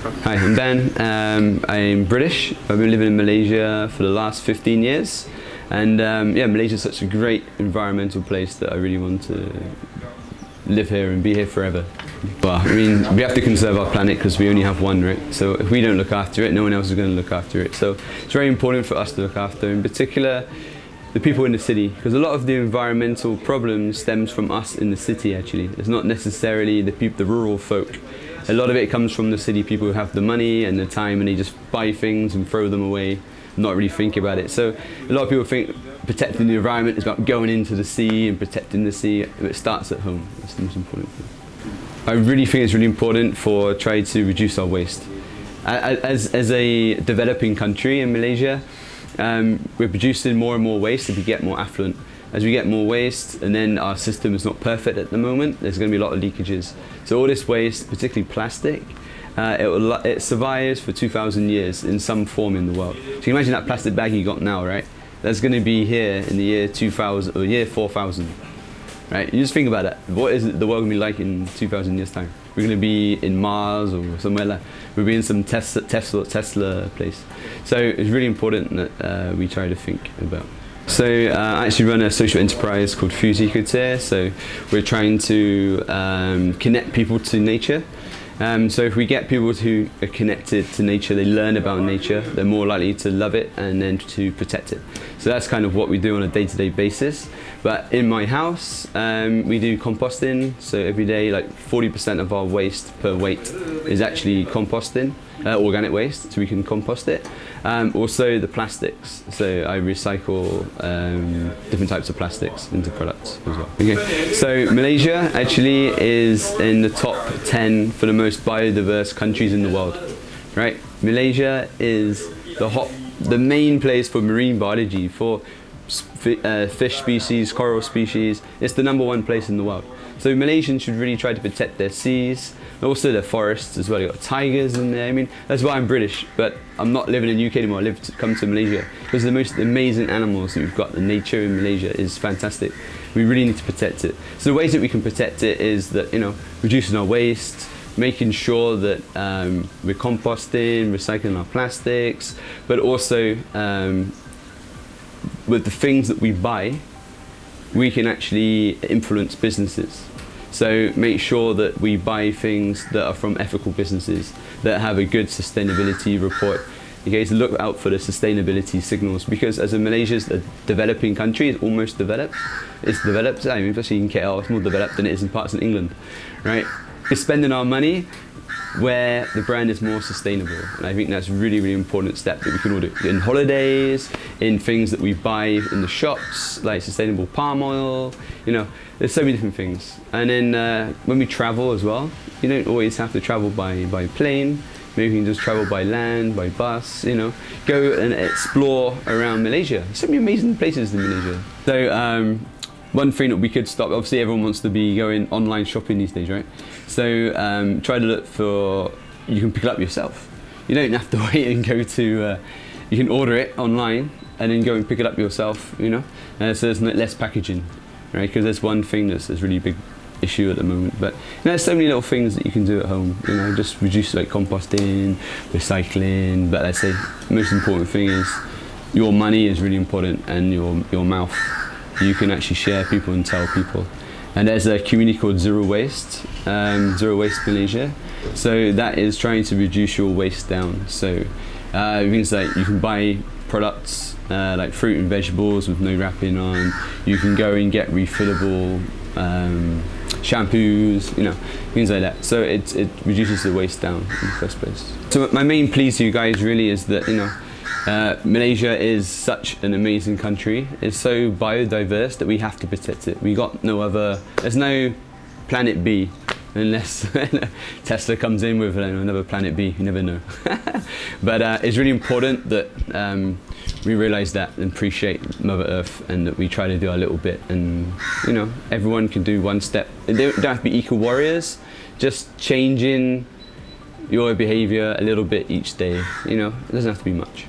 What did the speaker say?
Hi, I'm Dan. I'm British. I've been living in Malaysia for the last 15 years. And yeah, Malaysia is such a great environmental place that I really want to live here and be here forever. Well, I mean, we have to conserve our planet because we only have one, right? So if we don't look after it, no one else is going to look after it. So it's very important for us to look after, in particular, the people in the city, because a lot of the environmental problems stems from us in the city. Actually, it's not necessarily the rural folk. A lot of it comes from the city people who have the money and the time, and they just buy things and throw them away, not really think about it. So a lot of people think protecting the environment is about going into the sea and protecting the sea. It starts at home. That's the most important thing. I really think it's really important for trying to reduce our waste. As a developing country in Malaysia, we're producing more and more waste as we get more affluent. As we get more waste, and then our system is not perfect at the moment, there's going to be a lot of leakages. So all this waste, particularly plastic, it survives for 2,000 years in some form in the world. So you can imagine that plastic bag you got now, right? That's going to be here in the year 2000 or year 4000, right? You just think about that. What is the world going to be like in 2,000 years' time? We're going to be in Mars or somewhere like. We'll be in some Tesla place. So it's really important that we try to think about. So I actually run a social enterprise called Quilter. So we're trying to connect people to nature. So if we get people who are connected to nature, they learn about nature, they're more likely to love it and then to protect it. So that's kind of what we do on a day-to-day basis. But in my house, we do composting. So every day, like 40% of our waste per weight is actually composting, organic waste, so we can compost it. Also the plastics. So I recycle different types of plastics into products as well. Okay. So Malaysia actually is in the top 10 for the most biodiverse countries in the world, right? Malaysia is the main place for marine biology, for fish species, coral species. It's the #1 place in the world. So Malaysians should really try to protect their seas, also their forests as well. You've got tigers in there. I mean, that's why I'm British, but I'm not living in the UK anymore. Come to Malaysia because the most amazing animals that we've got. The nature in Malaysia is fantastic. We really need to protect it. So the ways that we can protect it is that, reducing our waste, making sure that we're composting, recycling our plastics, but also with the things that we buy, we can actually influence businesses. So make sure that we buy things that are from ethical businesses, that have a good sustainability report. Okay, so look out for the sustainability signals, because as Malaysia's a developing country, it's almost developed. It's developed, I mean, especially in KL, it's more developed than it is in parts of England, right? We're spending our money where the brand is more sustainable, and I think that's a really, really important step that we can all do in holidays, in things that we buy in the shops, like sustainable palm oil. There's so many different things. And then when we travel as well, you don't always have to travel by plane. Maybe you can just travel by land, by bus. Go and explore around Malaysia. There's so many amazing places in Malaysia. So one thing that we could stop, obviously everyone wants to be going online shopping these days, right? So try to look for, you can pick it up yourself. You don't have to wait and go to, you can order it online and then go and pick it up yourself, so there's less packaging, right? Because there's one thing that's a really big issue at the moment. But there's so many little things that you can do at home, just reduce like composting, recycling. But let's say the most important thing is your money is really important, and your mouth. You can actually share people and tell people. And there's a community called Zero Waste Malaysia. So that is trying to reduce your waste down. So it means that you can buy products like fruit and vegetables with no wrapping on. You can go and get refillable shampoos, things like that. So it reduces the waste down in the first place. So my main plea to you guys really is that, Malaysia is such an amazing country. It's so biodiverse that we have to protect it. There's no planet B unless Tesla comes in with another planet B. You never know. But it's really important that we realize that and appreciate Mother Earth, and that we try to do our little bit. And everyone can do one step. They don't have to be eco warriors. Just changing your behavior a little bit each day. It doesn't have to be much.